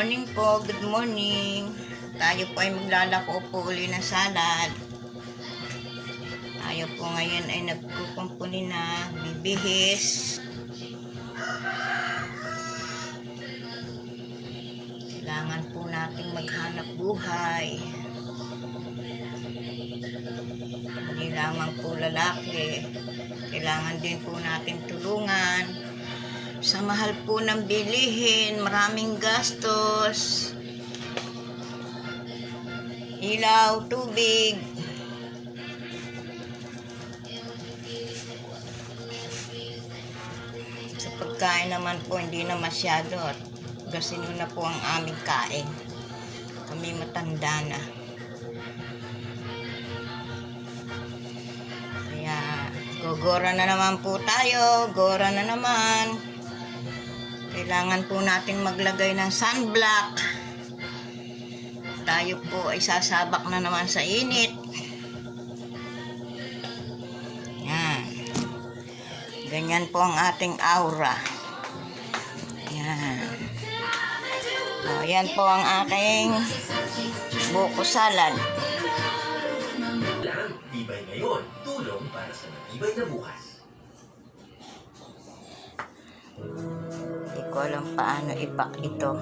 morning po, good morning. Tayo po ay maglalako po uli ng salad. Tayo po ngayon ay nagkukumpuni na bibihis. Kailangan po nating maghanap buhay. Hindi lamang po lalaki. Kailangan din po nating tulungan. Sa mahal po ng bilihin, maraming gastos. Ilaw, tubig. Sa pagkain naman po, hindi na masyado. Gasin na po ang aming kain. Kami matanda na. Kaya, gogora na naman po tayo. Gora na naman. Kailangan po nating maglagay ng sunblock. Tayo po ay sasabak na naman sa init. Yan. Ganyan po ang ating aura. Yan. O, yan po ang aking buko salad. Tibay ngayon, tulong para sa matibay na bukas. Hindi ko alam paano ipak ito.